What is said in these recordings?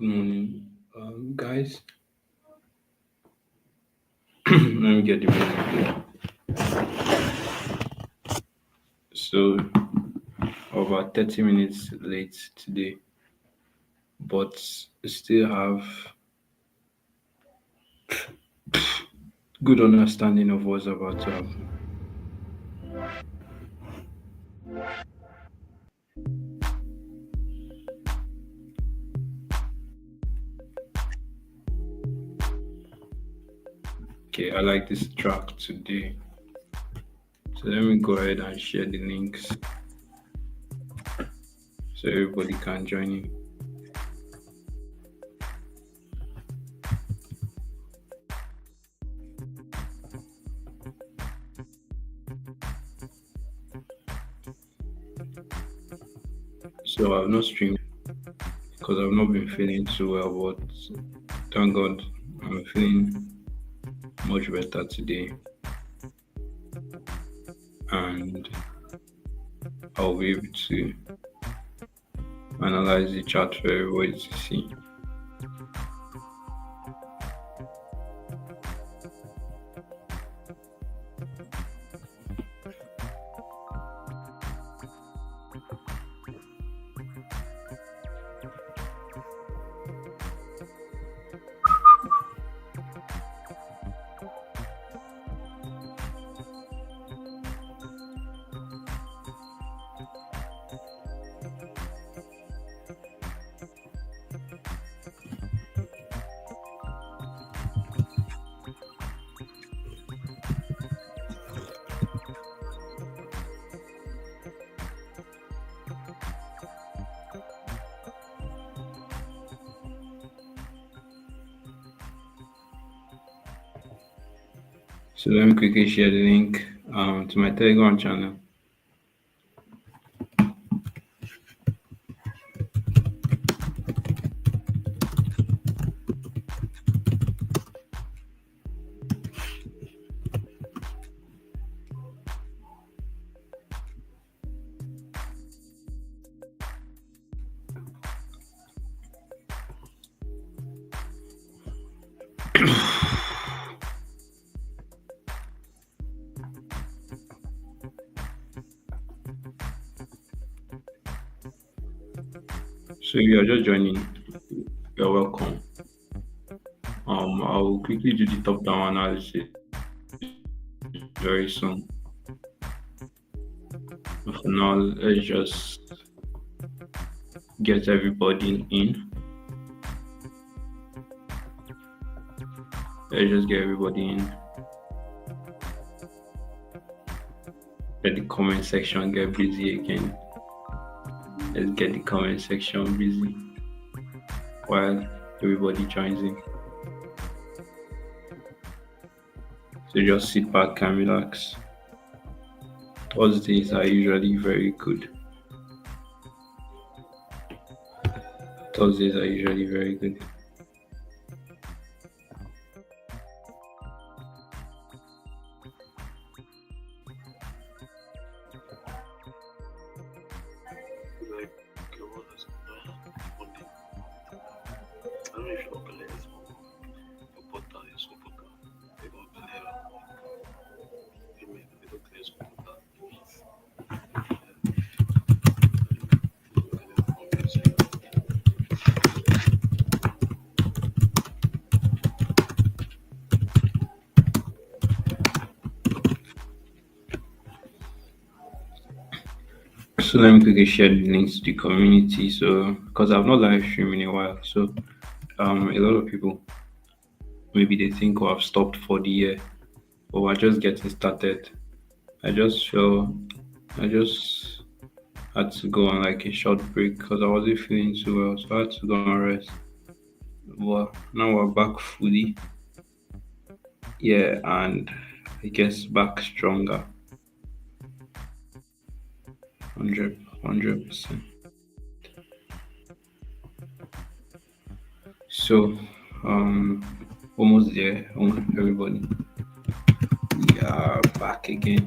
Good morning, guys. Let me get the music. So, about 30 minutes late today, but still have good understanding of what's about to happen. Okay, I like this track today. So, let me go ahead and share the links so everybody can join in. So, I've not streamed because I've not been feeling too well, but thank God I'm feeling much better today, and I'll be able to analyze the chart for everybody to see. So let me quickly share the link to my Telegram channel. So if you're just joining, you're welcome. I'll quickly do the top-down analysis very soon. But for now, let's just get everybody in. Let's just get everybody in. Let the comment section get busy again. Let's get the comment section busy while everybody joins in. So just sit back and relax. Thursdays are usually very good. Thursdays are usually very good. So let me quickly share the links to the community. So because I've not live streamed in a while, so a lot of people maybe they think I've stopped for the year, but we're just getting started. I just had to go on like a short break because I wasn't feeling too well, so I had to go and rest. But now we're back fully, yeah, and I guess back stronger, 100%. So, almost there, everybody. We are back again.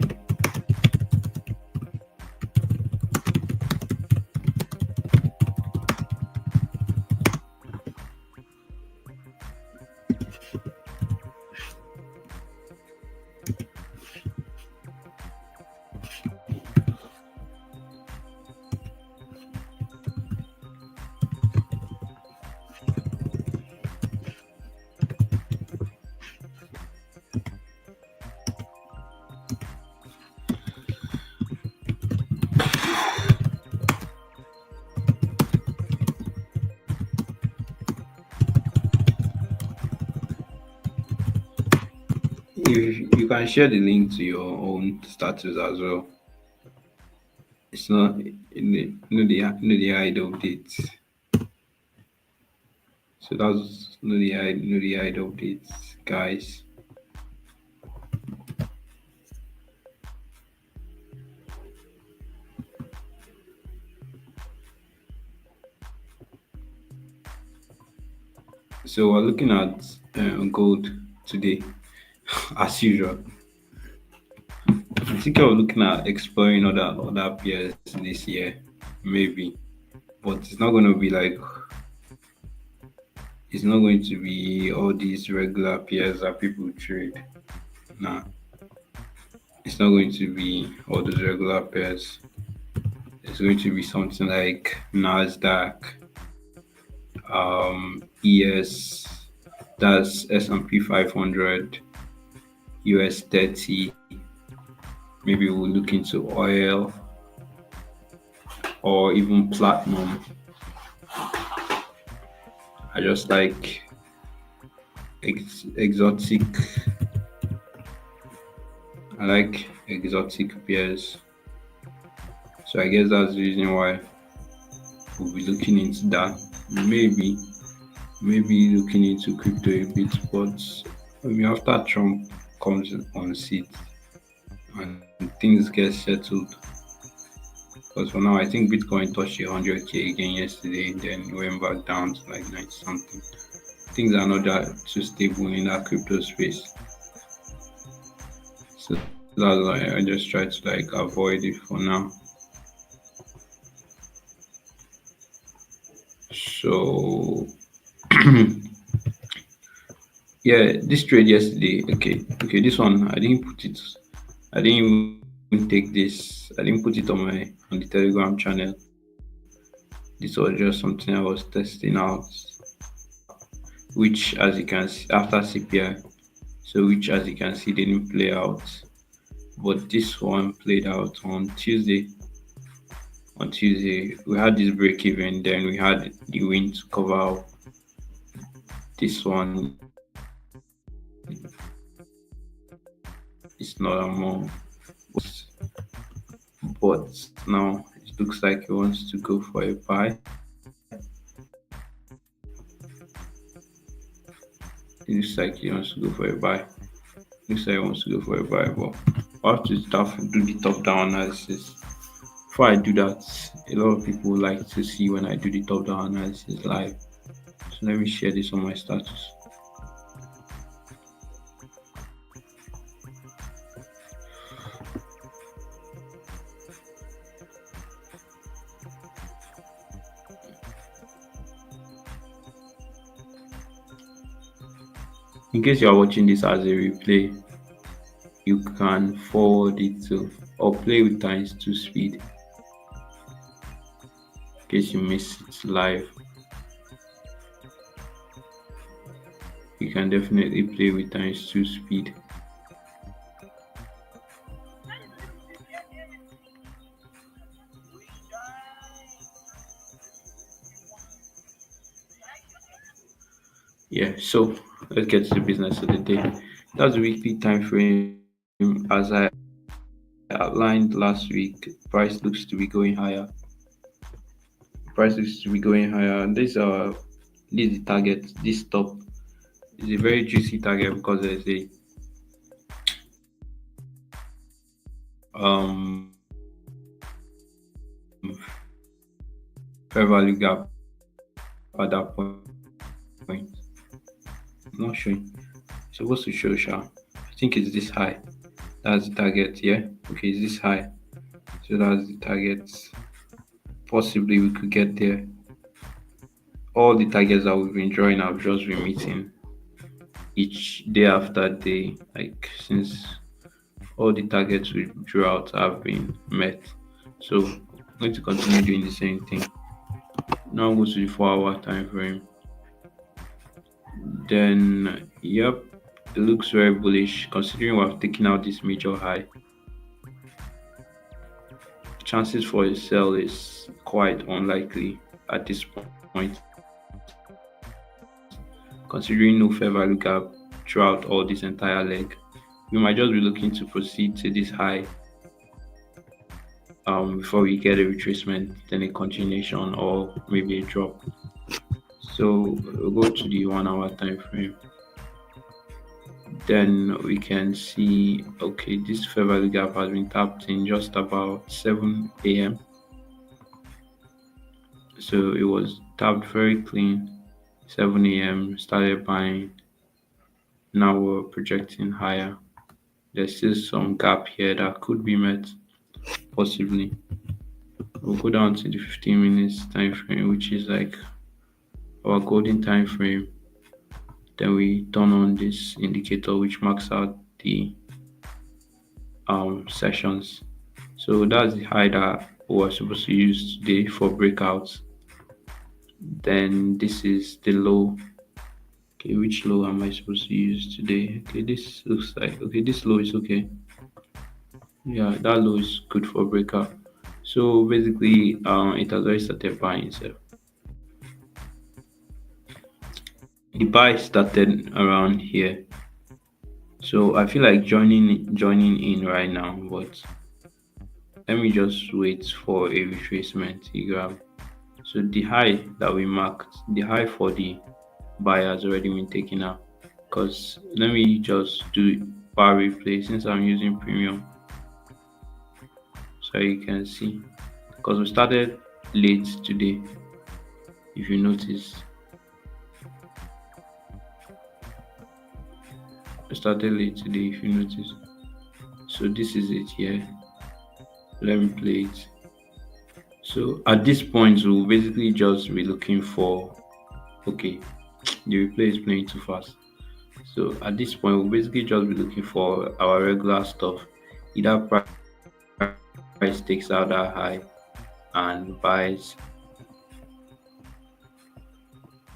You can share the link to your own status as well. It's not the hide updates. So that's no the hide updates, guys. So we're looking at gold today, as usual. I think I was looking at exploring other pairs this year, maybe, but it's not going to be all these regular pairs that people trade. Nah, it's not going to be all those regular pairs. It's going to be something like Nasdaq, ES, that's S&P 500, US 30. Maybe we'll look into oil or even platinum. I just like exotic. I like exotic pairs. So I guess that's the reason why we'll be looking into that. Maybe looking into crypto a bit, but after Trump comes on seat and things get settled. Because for now, I think Bitcoin touched 100K again yesterday, and then went back down to like 90 something. Things are not that too stable in that crypto space. So that's why I just try to like avoid it for now. So yeah, this trade yesterday. Okay, this one I didn't put it. I didn't even take this. I didn't put it on the Telegram channel. This was just something I was testing out, which as you can see after CPI, so which as you can see didn't play out, but this one played out on Tuesday. On Tuesday, we had this break even, then we had the win to cover up. This one is not a more, but now it looks like he wants to go for a buy. It looks like he wants to go for a buy. Looks like he wants to go for a buy, but I have to do the top-down analysis. Before I do that, a lot of people like to see when I do the top-down analysis live. So let me share this on my status. In case you are watching this as a replay, you can forward it to or play with ×2 speed. In case you miss it live, you can definitely play with ×2 speed. Yeah, so let's get to the business of the day. That's the weekly time frame. As I outlined last week, price looks to be going higher. And this is the target. This top is a very juicy target because there's a fair value gap at that point. I'm not showing. It's supposed to show sharp. I think it's this high. That's the target. Yeah. Okay, it's this high. So that's the target. Possibly we could get there. All the targets that we've been drawing have just been meeting each day after day. Like since all the targets we drew out have been met. So I'm going to continue doing the same thing. Now go to the 4-hour time frame. Then yep, it looks very bullish considering we have taken out this major high. Chances for a sell is quite unlikely at this point, considering no fair value gap throughout all this entire leg. we might just be looking to proceed to this high before we get a retracement, then a continuation, or maybe a drop. So we'll go to the 1 hour time frame. Then we can see, okay, this fair value gap has been tapped in just about 7 a.m. So it was tapped very clean. 7 a.m. started buying. Now we're projecting higher. There's still some gap here that could be met, possibly. We'll go down to the 15 minutes time frame, which is like our golden time frame. Then we turn on this indicator which marks out the sessions. So that's the high that we're supposed to use today for breakouts. Then this is the low. Okay, which low am I supposed to use today? Okay, this looks like, okay, this low is okay. Yeah, that low is good for breakout. So basically, it has already started buying itself. The buy started around here, so I feel like joining in right now, but let me just wait for a retracement. You grab. So the high that we marked, the high for the buy has already been taken out. Because let me just do bar replay since I'm using premium, so you can see. Because we started late today, if you notice. We started late today, if you notice. So this is it here. Let me play it. So at this point, we'll basically just be looking for, okay, the replay is playing too fast. So at this point, we'll basically just be looking for our regular stuff. Either price takes out that high and buys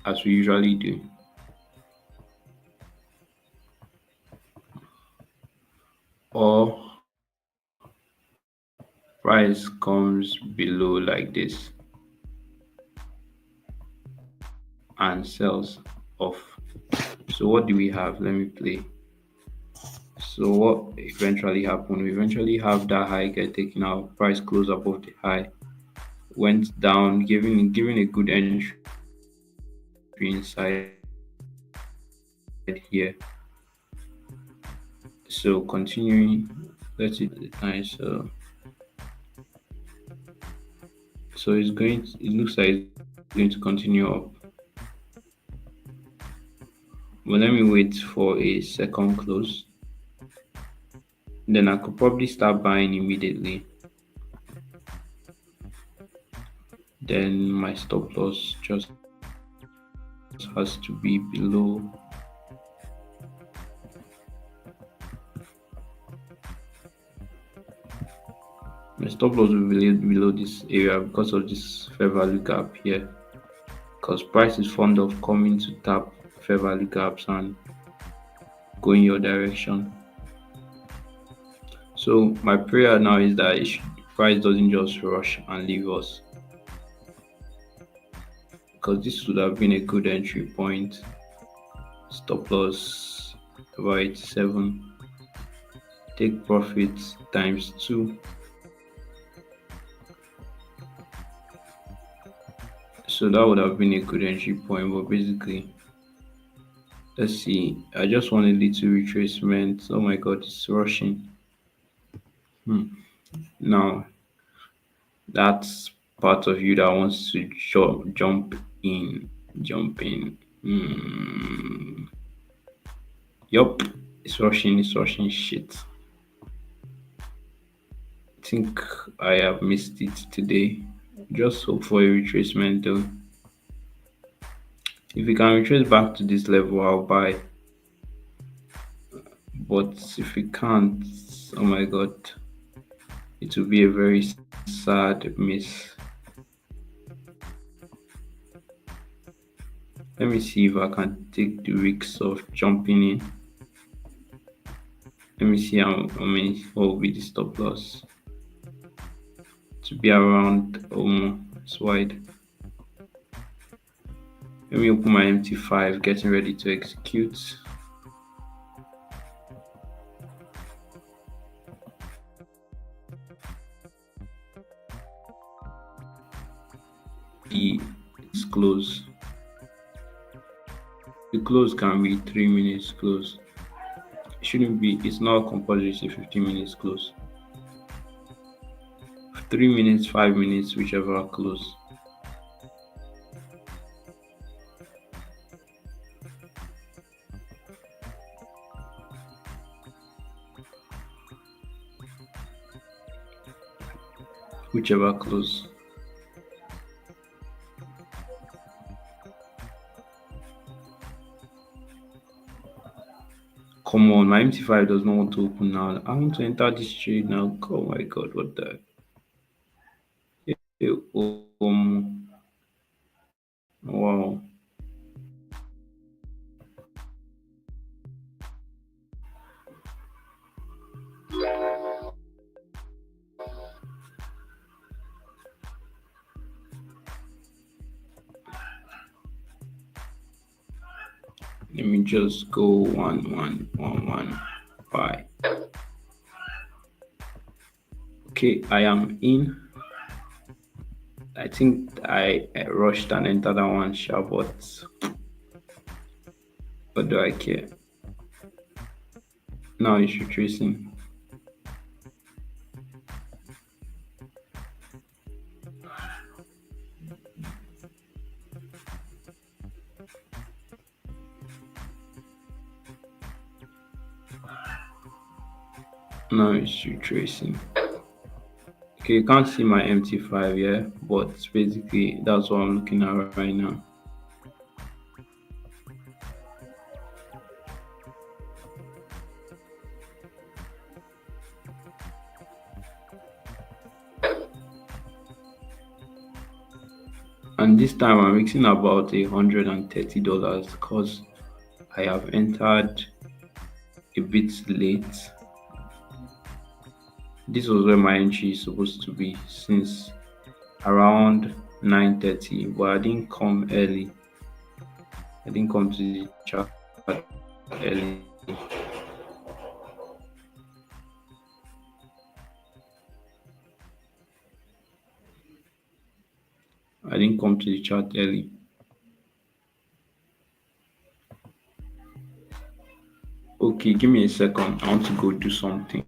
as we usually do, or price comes below like this and sells off. So what do we have? Let me play. So what eventually happened? We eventually have that high get taken out, price closed above the high, went down, giving a good entry inside here. So continuing, let's see the time. So it's going. It looks like it's going to continue up. But let me wait for a second close. Then I could probably start buying immediately. Then my stop loss just has to be below. My stop loss will be below this area because of this fair value gap here. Because price is fond of coming to tap fair value gaps and go in your direction. So my prayer now is that price doesn't just rush and leave us, because this would have been a good entry point. Stop loss about 87. Take profit times 2. So that would have been a good entry point, but basically, let's see. I just want a little retracement. Oh my god, it's rushing. Now, that's part of you that wants to jump in. Jump in. Yup, it's rushing shit. I think I have missed it today. Just hope for a retracement though. If we can retrace back to this level, I'll buy. But if we can't, oh my god, it will be a very sad miss. Let me see if I can take the risks of jumping in. Let me see how many, what will be the stop loss. To be around, it's wide. Let me open my MT5, getting ready to execute. It's close. The close can be 3 minutes close. It shouldn't be. It's not compulsory to 15 minutes close. 3 minutes, 5 minutes, whichever are close. Whichever close. Come on, my MT5 does not want to open now. I want to enter this trade now. Oh my god, what the? Eh, wow. Let me just go 1 1 1 1 5. Okay, I am in. I think I rushed and entered that one sharp, but what do I care? Now it's retracing. Now it's retracing. Okay, you can't see my MT5 here, but basically that's what I'm looking at right now. And this time I'm mixing about $130 because I have entered a bit late. This was where my entry is supposed to be since around 9:30, but I didn't come early. I didn't come to the chat early. I didn't come to the chat early. Okay, give me a second. I want to go do something.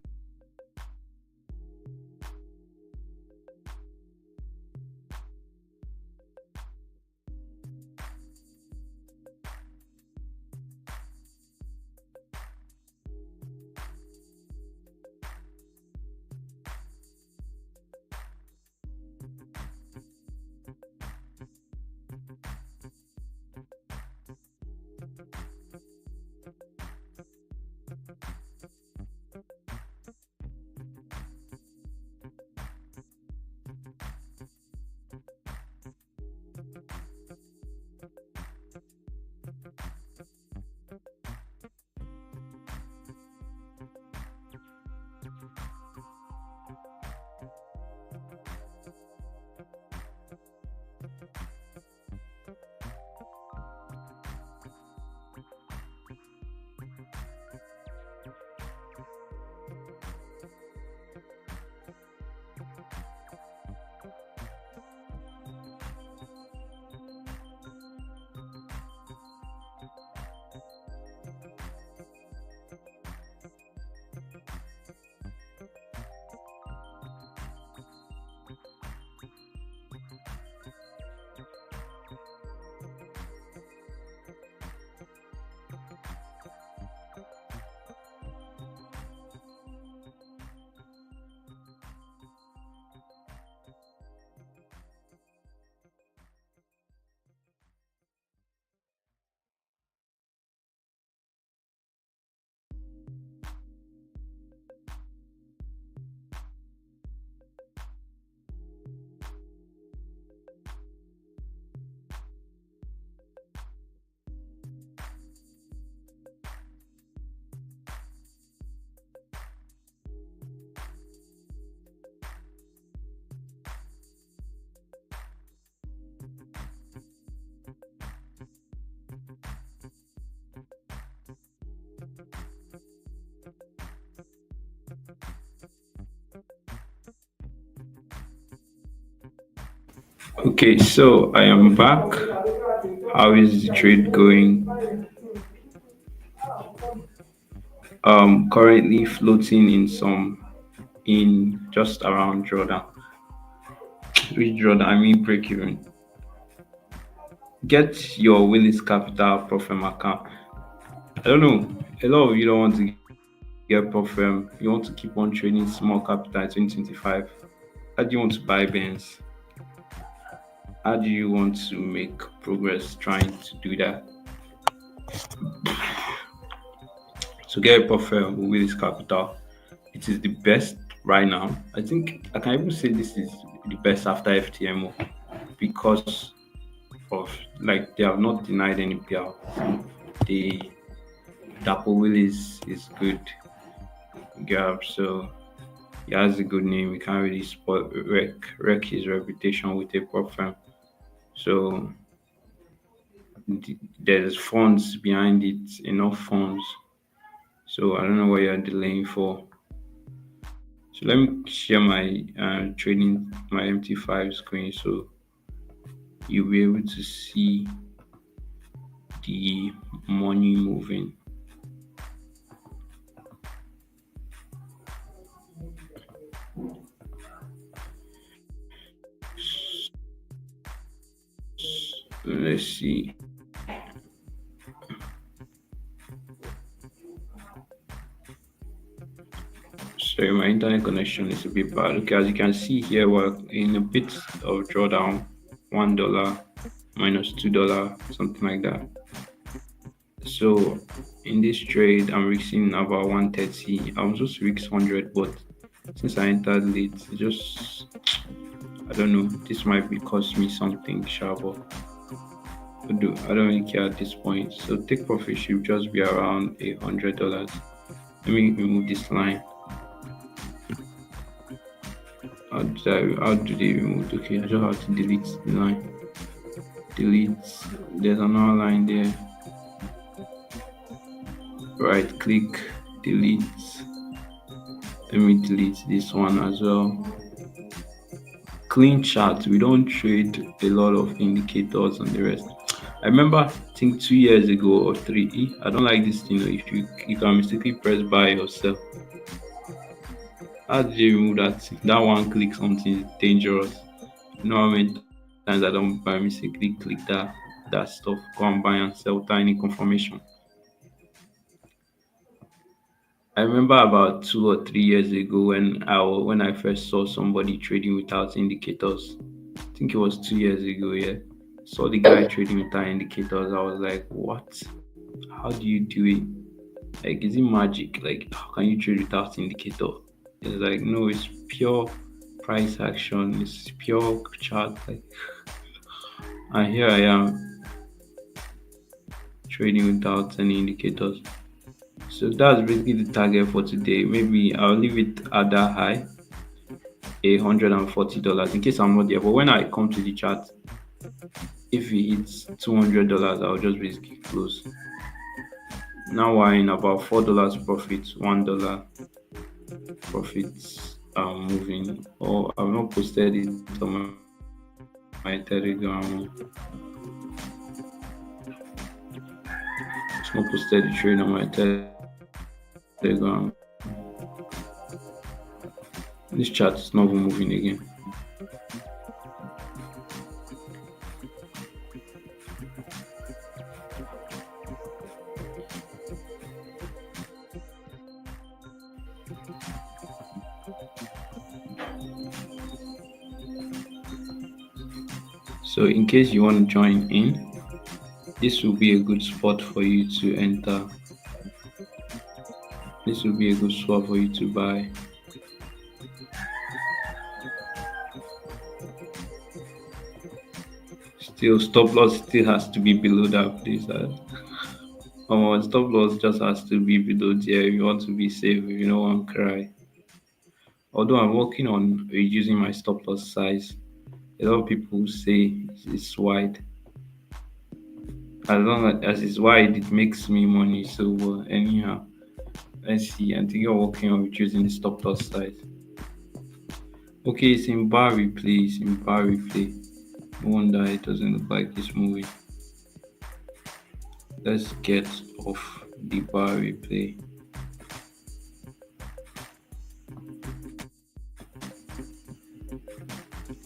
Okay, so I am back. How is the trade going? Currently floating in just around Jordan. Which Jordan? I mean break even. Get your Willis Capital Propfirm account. I don't know. A lot of you don't want to get Propfirm. You want to keep on trading small capital in 2025. How do you want to buy Benz? How do you want to make progress trying to do that? So get a Propfirm with Willis Capital. It is the best right now. I think I can even say this is the best after FTMO because of like they have not denied any payout. The Dapo Willis is good. Gab, so he has a good name. We can't really spoil wreck his reputation with a prop firm. So there's funds behind it, enough funds. So I don't know what you're delaying for. So let me share my trading my MT5 screen so you'll be able to see the money moving. Let's see. Sorry, my internet connection is a bit bad. Okay, as you can see here, we're in a bit of drawdown, $1 minus $2, something like that. So in this trade, I'm risking about 130. I was supposed to risk 100, but since I entered late, just I don't know. This might be cost me something sharp, but I don't really care at this point. So take profit should just be around $100. Let me remove this line. How do they remove? Okay, I just have to delete the line. Delete. There's another line there. Right click, delete. Let me delete this one as well. Clean chart. We don't trade a lot of indicators on the rest. I remember, I think 2 years ago or three. I don't like this thing. If you can mistakenly press buy yourself. How do you remove that? That one click something is dangerous. You know how many times I don't by mistakenly click that stuff, go and buy and sell without any confirmation. I remember about 2 or 3 years ago when I first saw somebody trading without indicators. I think it was 2 years ago. Yeah, saw the guy trading without indicators. I was like, what? How do you do it? Like, is it magic? Like, how can you trade without indicator? It's like, no, it's pure price action. It's pure chart. Like, and here I am trading without any indicators. So that's basically the target for today. Maybe I'll leave it at that high, $140 in case I'm not there. But when I come to the chart, if it hits $200, I'll just basically close. Now we're in about $4 profit, $1 profits moving. Or I've not posted it on my Telegram. It's not posted the trade on my Telegram. This chart is not even moving again. So in case you want to join in, this will be a good spot for you to enter. This will be a good spot for you to buy. Still, stop loss still has to be below that, please. Stop loss just has to be below there if you want to be safe, if you don't want to cry. Although I'm working on reducing my stop loss size, a lot of people say it's wide. As long as it's wide, it makes me money. So anyhow, let's see. I think you're working on reducing the stop loss size. Okay, it's in bar replay. It's in bar replay. No wonder it doesn't look like it's moving. Let's get off the bar replay.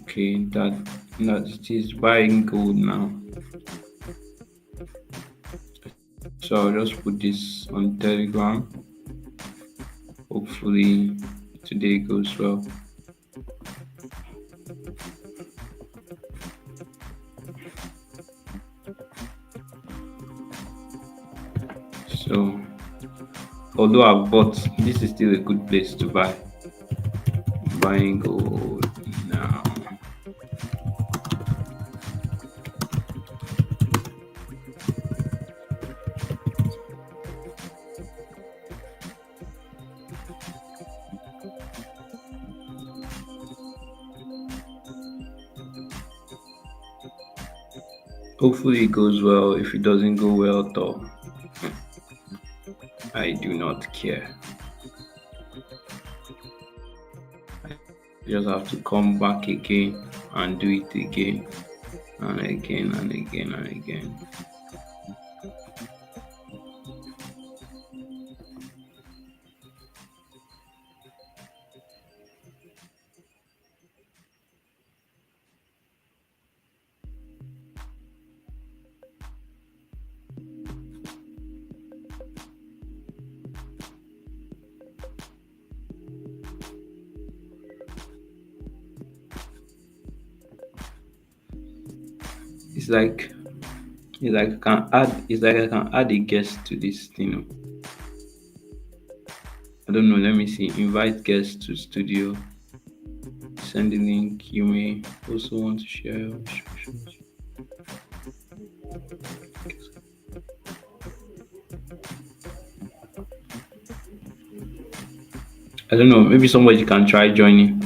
Okay, that it is buying gold now. So I'll just put this on Telegram. Hopefully today goes well. So although I've bought, this is still a good place to buy. Buying gold now. Hopefully it goes well. If it doesn't go well, though, I do not care. I just have to come back again and do it again and again and again and again. It's like I can add a guest to this thing. I don't know, let me see. Invite guests to studio. Send the link. You may also want to share instructions. I don't know, maybe somebody can try joining.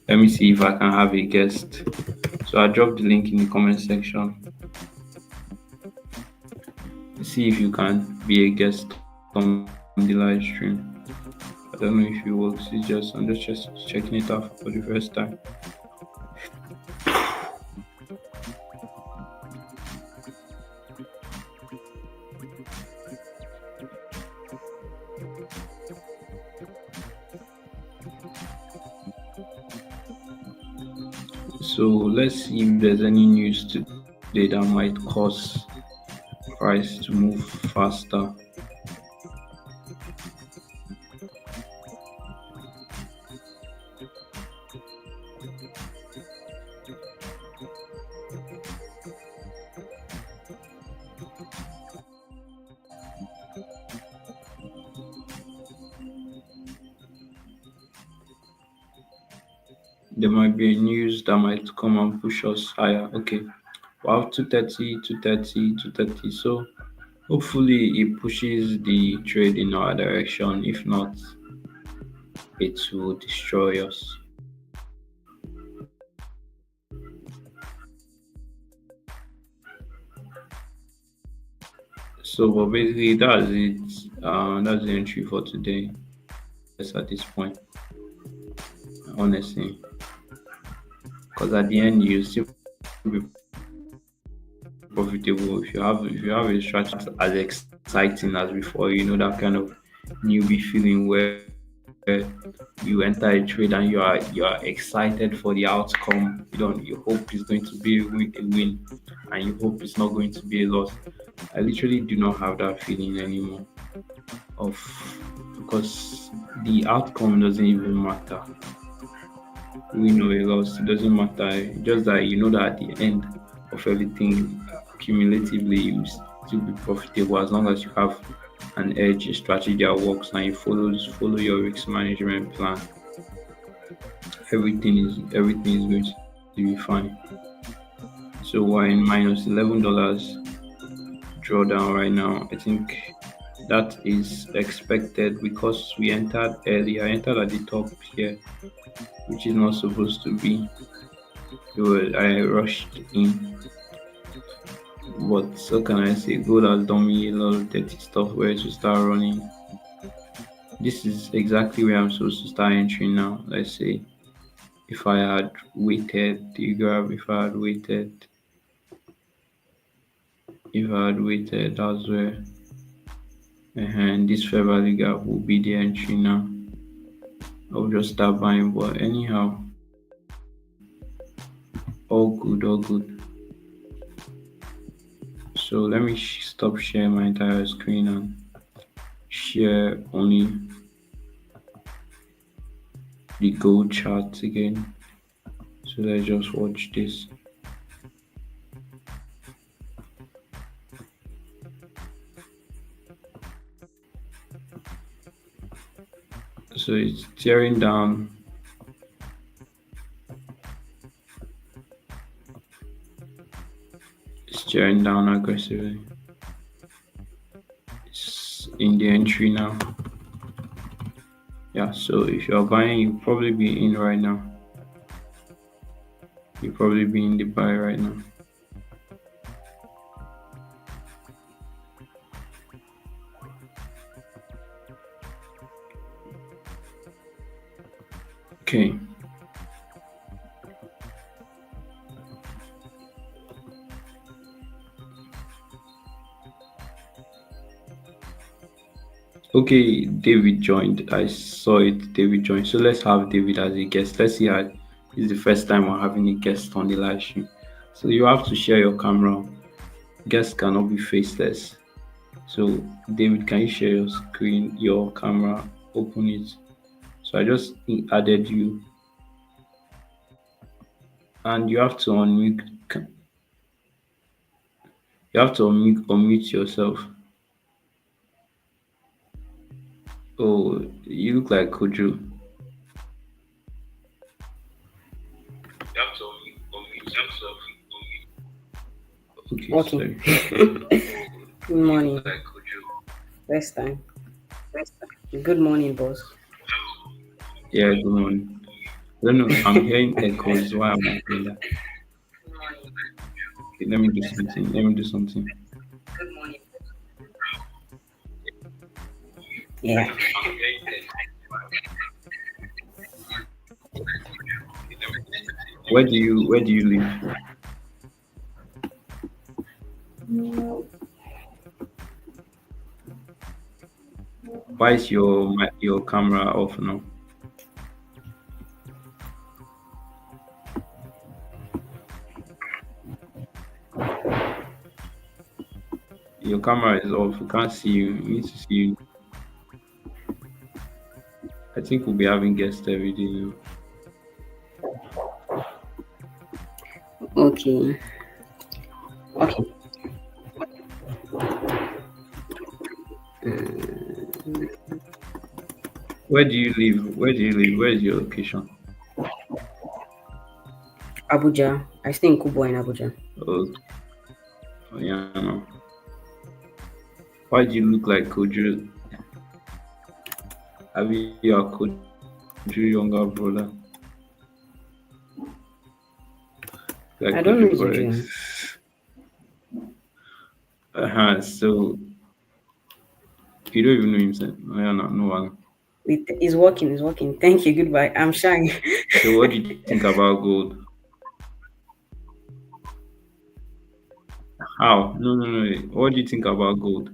Let me see if I can have a guest. So I dropped the link in the comment section. See if you can be a guest on the live stream. I don't know if it works. I'm just checking it out for the first time. So let's see if there's any news today that might cause price to move faster. There might be a news that might come and push us higher. Okay, wow, 230, 230, 230. So hopefully it pushes the trade in our direction. If not, it will destroy us. So, but basically, that's it. That's the entry for today. Yes, at this point, honestly, because at the end you still be profitable if you have a strategy as exciting as before. You know, that kind of newbie feeling where you enter a trade and you are excited for the outcome. You hope it's going to be a win, and you hope it's not going to be a loss. I literally do not have that feeling anymore, because the outcome doesn't even matter. Win or a loss, it doesn't matter. Just that you know that at the end of everything, cumulatively, you still be profitable as long as you have an edge, a strategy that works, and you follow your risk management plan. Everything is going to be fine. So we're in minus $11 drawdown right now. I think that is expected because we entered early. I entered at the top here, which is not supposed to be. I rushed in. But so can I say, gold has done me a lot of dirty stuff where to start running. This is exactly where I'm supposed to start entering now. Let's say if I had waited, the graph, if I had waited, that's where, and this fair value gap will be the entry now. I'll just start buying, but anyhow, all good, all good. So let me stop sharing my entire screen and share only the gold chart again. So let's just watch this. So it's tearing down. It's tearing down aggressively. It's in the entry now. Yeah, so if you're buying, you'll probably be in right now. You'll probably be in the buy right now. Okay. Okay, David joined. I saw it. David joined. So let's have David as a guest. Let's see how it's the first time we're having a guest on the live stream. So you have to share your camera. Guests cannot be faceless. So David, can you share your screen, your camera, open it? So I just added you, and you have to unmute. You have to unmute yourself. Oh, you look like Kojo. You have to unmute yourself. Okay, Okay. sorry. Good morning. Like Kojo. First time. Good morning, boss. Yeah, good morning. I don't know. I'm hearing echoes. Why am I hearing that? Okay, let me do something. Let me do something. Yeah. Where do you live? Why is your camera off now? Your camera is off. We can't see you. We need to see you. I think we'll be having guests every day now. Okay. Okay. Where do you live? Where do you live? Where is your location? Abuja. I stay in Kubo in Abuja. Oh, yeah, no. Why do you look like Kojo? Have you a Kojo younger brother? Like I don't know Kojo his Forex. name. So you don't even know himself. Oh, yeah, no, no one. It's working. It's working. Thank you. Goodbye. I'm shy. So what do you think about gold? How? No, no, no. What do you think about gold?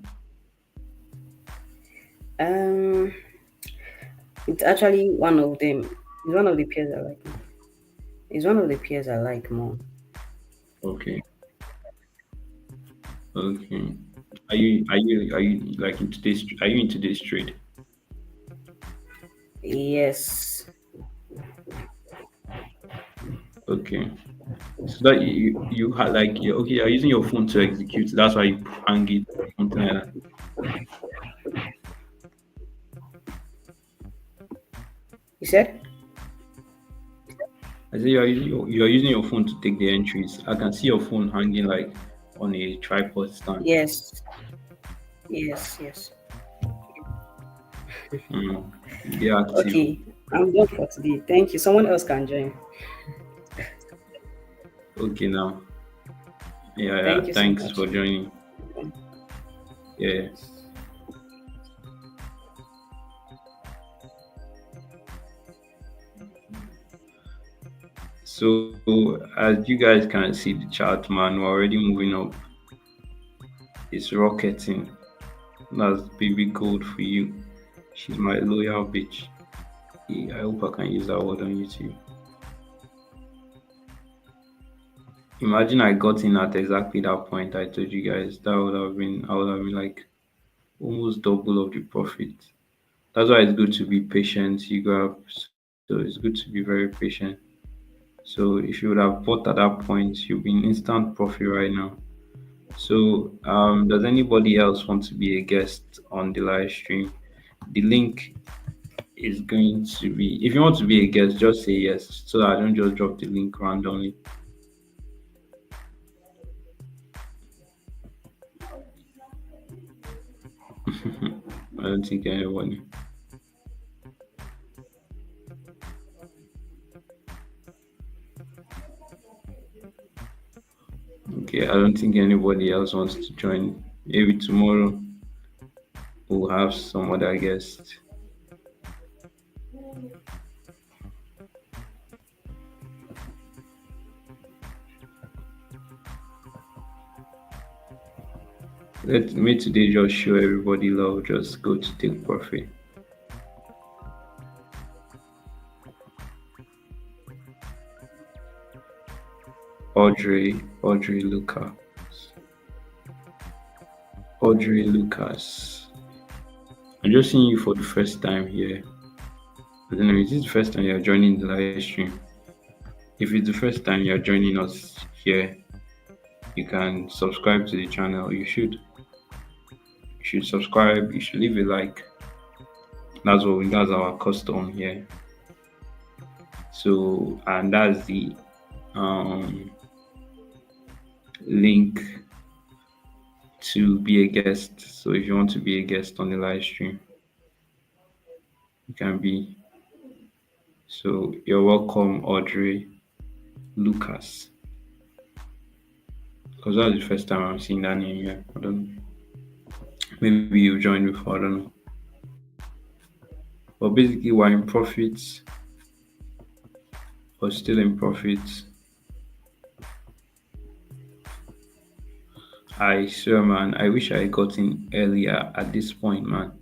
um, it's actually one of them. It's one of the peers I like. It's one of the peers I like more. Okay. Okay. Are you like into this? Are you into this trade? Yes. Okay. So that you had like okay, you're using your phone to execute. That's why you hang it, something like that. You said? I say you're using your phone to take the entries. I can see your phone hanging like on a tripod stand. Yes. Yes. Yes. Mm. Be active. Okay. I'm done for today. Thank you. Someone else can join. Okay now. Yeah, Thank yeah. you so Thanks much. for joining. Yeah. So as you guys can see the chart, man, we're already moving up. It's rocketing. That's baby gold for you. She's my loyal bitch. Yeah, I hope I can use that word on YouTube. Imagine I got in at exactly that point I told you guys. I would have been like almost double of the profit. That's why it's good to be patient. You grab, so it's good to be very patient. So if you would have bought at that point, you'll be in instant profit right now. So does anybody else want to be a guest on the live stream? The link is going to be, if you want to be a guest, just say yes so that I don't just drop the link randomly. I don't think anyone. Okay, I don't think anybody else wants to join. Maybe tomorrow we'll have some other guest. Let me today just show everybody love. Just go to take profit. Audrey Lucas. Audrey Lucas. I'm just seeing you for the first time here. I don't know, is this the first time you're joining the live stream? If it's the first time you're joining us here, you can subscribe to the channel. You should. You should subscribe. You should leave a like. That's our custom here. So and that's the um link to be a guest. So if you want to be a guest on the live stream, you can be. So you're welcome, Audrey Lucas. Because that's the first time I'm seeing that name here. I don't know. Maybe you joined before, I don't know. But basically we're in profits or still in profits. I swear, man, I wish I got in earlier at this point, man.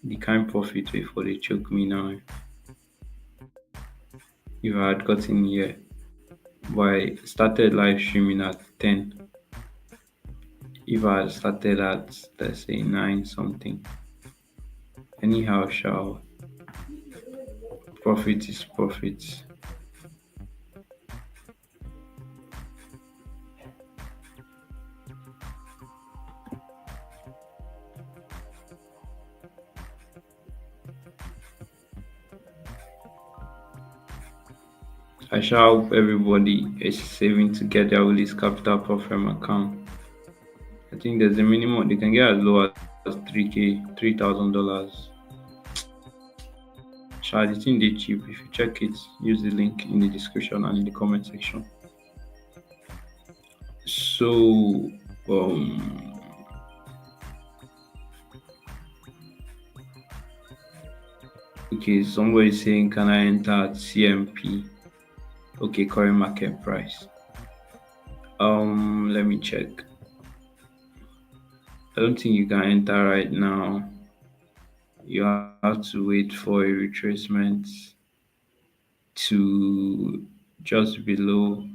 The kind profit before they choke me now. If I had gotten here, but I started live streaming at 10. If I had started at, let's say, 9 something. Anyhow, shall profit is profit. I shall hope everybody is saving to get their Willis Capital Propfirm account. I think there's a minimum they can get as low as $3,000. Shall the thing they cheap? If you check it, use the link in the description and in the comment section. So okay, somebody saying can I enter at CMP? Okay, current market price. Let me check. I don't think you can enter right now. You have to wait for a retracement to just below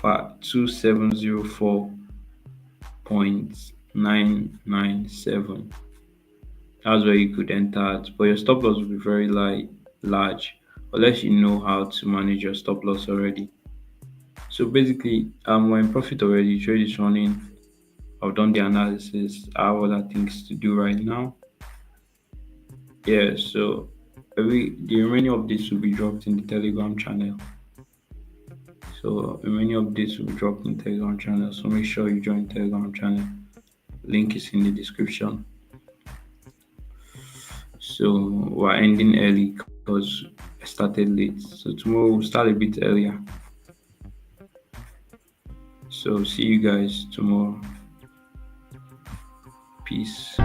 2704.997. That's where you could enter at, but your stop loss will be very large unless you know how to manage your stop loss already. So basically, we're in profit already. Trade is running. I've done the analysis. I have other things to do right now. Yeah, so the remaining updates will be dropped in the Telegram channel. So remaining updates will be dropped in the Telegram channel. So make sure you join the Telegram channel. Link is in the description. So we're ending early because I started late. So tomorrow we'll start a bit earlier. So see you guys tomorrow. Peace.